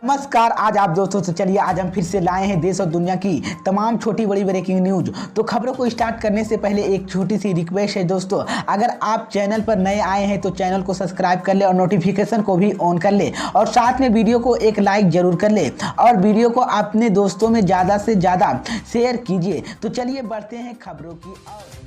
नमस्कार। आज आप दोस्तों से चलिए आज हम फिर से लाए हैं देश और दुनिया की तमाम छोटी बड़ी ब्रेकिंग न्यूज। तो खबरों को स्टार्ट करने से पहले एक छोटी सी रिक्वेस्ट है दोस्तों, अगर आप चैनल पर नए आए हैं तो चैनल को सब्सक्राइब कर ले और नोटिफिकेशन को भी ऑन कर ले और साथ में वीडियो को एक लाइक जरूर कर ले और वीडियो को अपने दोस्तों में ज़्यादा से ज़्यादा शेयर कीजिए। तो चलिए बढ़ते हैं खबरों की ओर।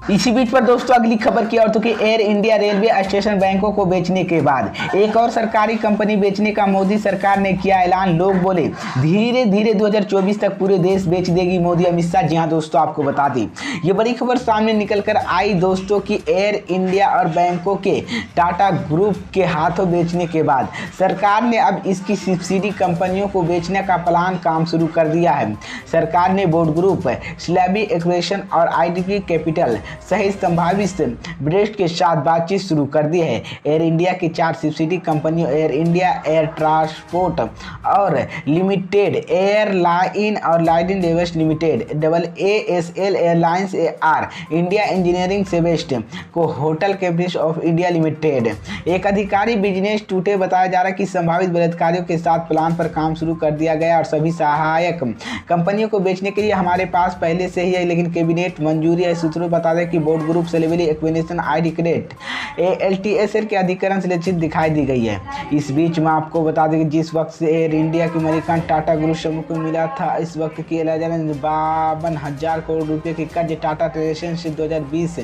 इसी बीच पर दोस्तों अगली खबर की ओर, तो कि एयर इंडिया रेलवे स्टेशन बैंकों को बेचने के बाद एक और सरकारी कंपनी बेचने का मोदी सरकार ने किया ऐलान। लोग बोले धीरे धीरे 2024 तक पूरे देश बेच देगी मोदी अमित शाह। जी हां दोस्तों, आपको बता दी ये बड़ी खबर सामने निकल कर आई दोस्तों की एयर इंडिया और बैंकों के टाटा ग्रुप के हाथों बेचने के बाद सरकार ने अब इसकी सब्सिडी कंपनियों को बेचने का प्लान काम शुरू कर दिया है। सरकार ने बोर्ड ग्रुप, स्लैबी एक्वेशन और आईडीपी कैपिटल सहित संभावित ब्रेस्ट के साथ बातचीत शुरू कर दी है। एयर इंडिया की 4 सब्सिडी कंपनियों एयर इंडिया, एयर ट्रांसपोर्ट और लिमिटेड, एयरलाइन और लाइडिन डेवस limited, AASL airlines AR, India engineering सेवेस्ट को hotel capital of India limited. एक अधिकारी बिजनेस टुडे बताया जा रहा है कि संभावित बलात्कारियों के साथ प्लान पर काम शुरू कर दिया गया और सभी सहायक कंपनियों को बेचने के लिए हमारे पास पहले से ही है, लेकिन कैबिनेट मंजूरी है। सूत्रों बता दें कि बोर्ड ग्रुप सेलेबली एक्विजिशन आईडी क्रेडिट ALTSL के अधिकरण से लिखित दिखाई दी गई है। इस बीच में आपको बता दें कि जिस वक्त से एयर इंडिया की मालिकाना टाटा ग्रुप समूह को मिला था, इस वक्त की 52,000 करोड़ रुपए की कर्ज टाटा ट्रेडिशन से 2020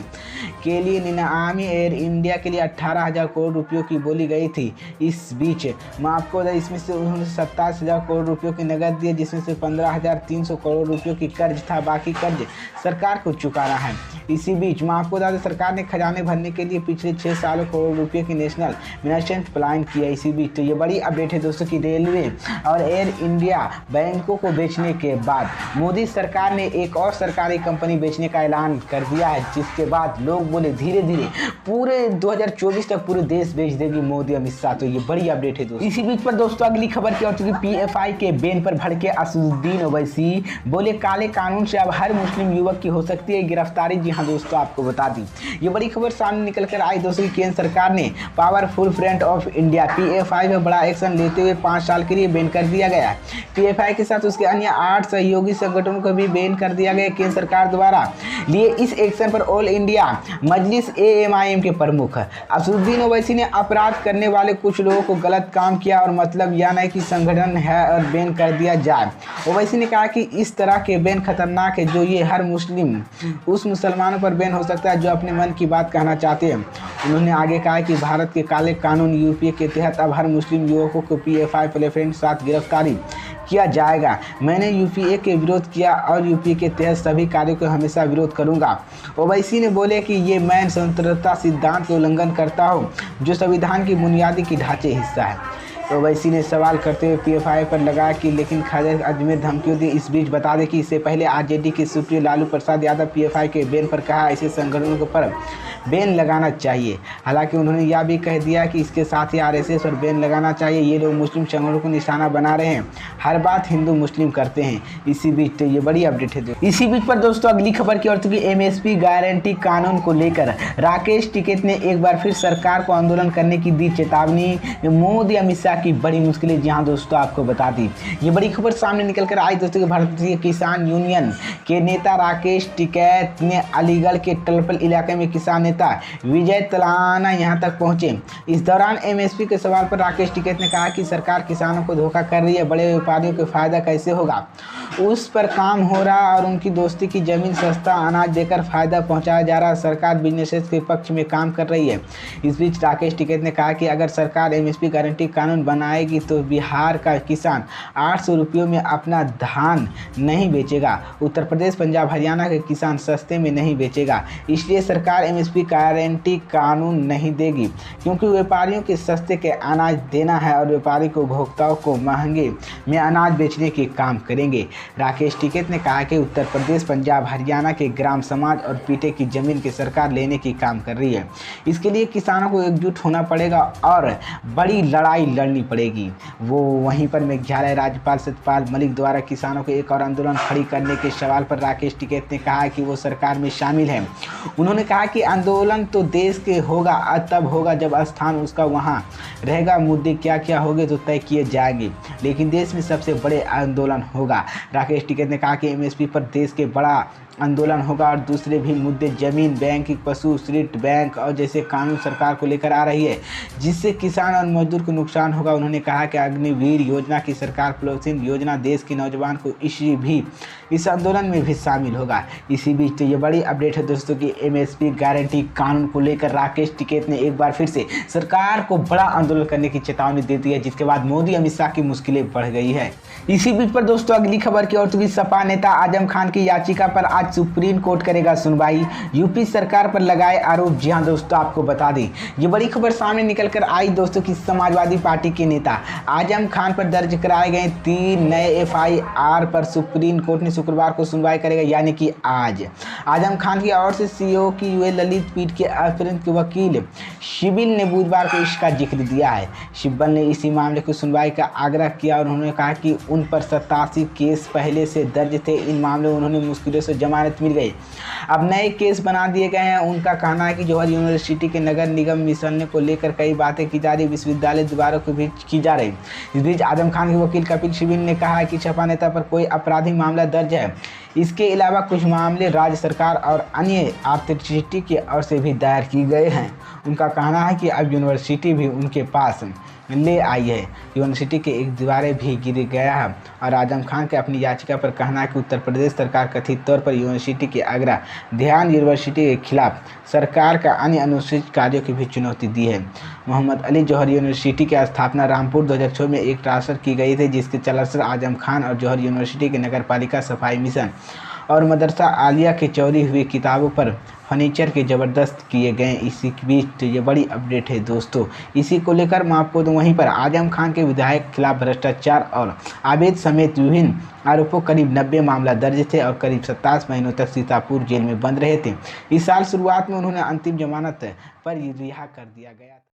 के लिए निनामी एयर इंडिया के लिए 18,000 करोड़ रुपयों की बोली गई थी। इस बीच मैं आपको बता इसमें से उन्होंने 27,000 करोड़ रुपयों की नकद दिए, जिसमें से 15,300 करोड़ रुपयों की कर्ज था, बाकी कर्ज सरकार को चुकाना है। इसी बीच मैं आपको बता दें सरकार ने खजाने भरने के लिए पिछले 6 सालों करोड़ रुपए की नेशनल इन्वेस्टमेंट प्लान किया। इसी बीच तो ये बड़ी अपडेट है दोस्तों की रेलवे और एयर इंडिया बैंकों को बेचने के बाद मोदी सरकार ने एक और सरकारी कंपनी बेचने का ऐलान कर दिया है, जिसके बाद लोग बोले धीरे धीरे पूरे 2024 तक पूरे देश बेच देगी मोदी अमित शाह। तो ये बड़ी अपडेट है दोस्तों। इसी बीच पर दोस्तों अगली खबर की ओर, चूंकि PFI के बैन पर भड़के असदुद्दीन ओवैसी बोले काले कानून से अब हर मुस्लिम युवक की हो सकती है गिरफ्तारी। जी हाँ दोस्तों, आपको बता दी ये बड़ी खबर सामने निकल कर आई दोस्तों। केंद्र सरकार ने powerful front of India PFI में बड़ा एक्शन लेते हुए 5 साल के लिए बैन कर दिया गया। PFI के साथ उसके अन्य 8 सहयोगी संगठनों को भी बैन कर दिया गया। केंद्र सरकार द्वारा लिए इस एक्शन पर ऑल इंडिया मजलिस AMIM के प्रमुख असदुद्दीन ओवैसी ने अपराध करने वाले कुछ लोगों को गलत काम किया और मतलब यह नहीं कि संगठन है और बैन कर दिया जाए। ओवैसी ने कहा कि इस तरह के बैन खतरनाक है, जो ये हर मुस्लिम उस मुसलमानों पर बैन हो सकता है जो अपने मन की बात कहना चाहते हैं। उन्होंने आगे कहा कि भारत के काले कानून UPA के तहत अब हर मुस्लिम युवकों को PFI प्लेटफॉर्म के साथ गिरफ्तारी किया जाएगा। मैंने UPA के विरोध किया और UPA के तहत सभी कार्यों को हमेशा विरोध करूंगा। ओवैसी ने बोले कि ये मैं स्वतंत्रता सिद्धांत का उल्लंघन करता हूं, जो संविधान की बुनियादी की ढांचे हिस्सा है। ओवैसी ने सवाल करते हुए PFI पर लगाया कि लेकिन खालिद अजमेर धमकियों दी। इस बीच बता दें कि इससे पहले RJD के सुप्रीमो लालू प्रसाद यादव PFI के बैन पर कहा ऐसे संगठनों पर बैन लगाना चाहिए। हालांकि उन्होंने यह भी कह दिया कि इसके साथ ही RSS पर बैन लगाना चाहिए। ये लोग मुस्लिम संगठनों को निशाना बना रहे हैं, हर बात हिंदू मुस्लिम करते हैं। इसी बीच तो ये बड़ी अपडेट है। इसी बीच पर दोस्तों अगली खबर की ओर, चूंकि MSP गारंटी कानून को लेकर राकेश टिकैत ने एक बार फिर सरकार को आंदोलन करने की दी चेतावनी। मोदी अमित शाह की बड़ी मुश्किलें। जी हाँ दोस्तों, आपको बता दी ये बड़ी खबर सामने निकल कर आई दोस्तों कि भारतीय किसान यूनियन के नेता राकेश टिकैत ने अलीगढ़ के टलपल इलाके में किसान नेता विजय तलाना यहां तक पहुंचे। इस दौरान MSP के सवाल पर राकेश टिकैत ने कहा कि सरकार किसानों को धोखा कर रही है, बड़े व्यापारियों को फायदा कैसे होगा, उस पर काम हो रहा और उनकी दोस्ती की जमीन सस्ता अनाज देकर फायदा पहुंचाया जा रहा है। सरकार बिजनेसेस के पक्ष में काम कर रही है। इस बीच राकेश टिकैत ने कहा कि अगर सरकार MSP गारंटी कानून बनाएगी तो बिहार का किसान 800 रुपयों में अपना धान नहीं बेचेगा, उत्तर प्रदेश, पंजाब, हरियाणा के किसान सस्ते में नहीं बेचेगा। इसलिए सरकार MSP गारंटी कानून नहीं देगी, क्योंकि व्यापारियों के सस्ते के अनाज देना है और व्यापारी को उपभोक्ताओं को महंगे में अनाज बेचने के काम करेंगे। राकेश टिकैत ने कहा कि उत्तर प्रदेश, पंजाब, हरियाणा के ग्राम समाज और पीटे की जमीन की सरकार लेने की काम कर रही है। इसके लिए किसानों को एकजुट होना पड़ेगा और बड़ी लड़ाई लड़नी करनी पड़ेगी। वो वहीं पर मेघालय राज्यपाल सत्यपाल मलिक द्वारा किसानों के एक और आंदोलन खड़ी करने के सवाल पर राकेश टिकैत ने कहा कि वो सरकार में शामिल है। उन्होंने कहा कि आंदोलन तो देश के होगा, तब होगा जब स्थान उसका वहाँ रहेगा। मुद्दे क्या क्या होंगे तो तय किए जाएंगे, लेकिन देश में सबसे बड़े आंदोलन होगा। राकेश टिकैत ने कहा कि एमएसपी पर देश के बड़ा आंदोलन होगा और दूसरे भी मुद्दे जमीन बैंकिंग, पशु ऋण बैंक और जैसे कानून सरकार को लेकर आ रही है, जिससे किसान और मजदूर को नुकसान होगा। उन्होंने कहा कि अग्निवीर योजना की सरकार प्रोत्साहन योजना देश के नौजवान को इस आंदोलन में भी शामिल होगा। इसी बीच तो ये बड़ी अपडेट है दोस्तों कि एमएसपी गारंटी कानून को लेकर राकेश टिकैत ने एक बार फिर से सरकार को बड़ा आंदोलन करने की चेतावनी दे दी है, जिसके बाद मोदी अमित शाह की मुश्किलें बढ़ गई है। इसी बीच पर दोस्तों अगली खबर की ओर तो सपा नेता आजम खान की याचिका पर आज सुप्रीम कोर्ट करेगा सुनवाई। यूपी सरकार पर लगाए आरोप। जी हां दोस्तों, आपको बता दें ये बड़ी खबर सामने निकल कर आई दोस्तों कि समाजवादी पार्टी के नेता आजम खान पर दर्ज कराए गए 3 नए एफआईआर पर सुप्रीम कोर्ट ने शुक्रवार को सुनवाई करेगा, यानी कि आज। आजम खान की ओर से सीओ की यूए ललित पीठ के अपहृत वकील शिबिल ने बुधवार को इसका जिक्र दिया है। शिब्बल ने इसी मामले की सुनवाई का आग्रह किया और उन्होंने कहा कि उन पर 87 केस पहले से दर्ज थे। इन मामलों में उन्होंने मुश्किलों से जमानत मिल गई, अब नए केस बना दिए गए हैं। उनका कहना है कि जौहर यूनिवर्सिटी के नगर निगम मिसलने को लेकर कई बातें की जा रही, विश्वविद्यालय दीवारों के बीच की जा रही। इस बीच आजम खान के वकील कपिल सिब्बल ने कहा है कि सपा नेता पर कोई आपराधिक मामला दर्ज है। इसके अलावा कुछ मामले राज्य सरकार और अन्य अथॉरिटी की ओर से भी दायर किए गए हैं। उनका कहना है कि अब यूनिवर्सिटी भी उनके पास ले आई है। यूनिवर्सिटी के एक दीवारें भी गिर गया है और आजम खान के अपनी याचिका पर कहना है कि उत्तर प्रदेश सरकार कथित तौर पर यूनिवर्सिटी के आग्रह ध्यान यूनिवर्सिटी के खिलाफ सरकार का अन्य अनुचित कार्यों की भी चुनौती दी है। मोहम्मद अली जौहर यूनिवर्सिटी की स्थापना रामपुर 2006 में एक ट्रांसफर की गई थी, जिसके चलते आजम खान और जौहर यूनिवर्सिटी के नगरपालिका सफाई मिशन और मदरसा आलिया के चोरी हुई किताबों पर फर्नीचर के ज़बरदस्त किए गए। इसी के बीच तो ये बड़ी अपडेट है दोस्तों। इसी को लेकर मैं आपको दूँ वहीं पर आजम खान के विधायक खिलाफ भ्रष्टाचार और अवैध समेत विभिन्न आरोपों करीब 90 मामला दर्ज थे और करीब 27 महीनों तक सीतापुर जेल में बंद रहे थे। इस साल शुरुआत में उन्होंने अंतिम जमानत पर रिहा कर दिया गया था।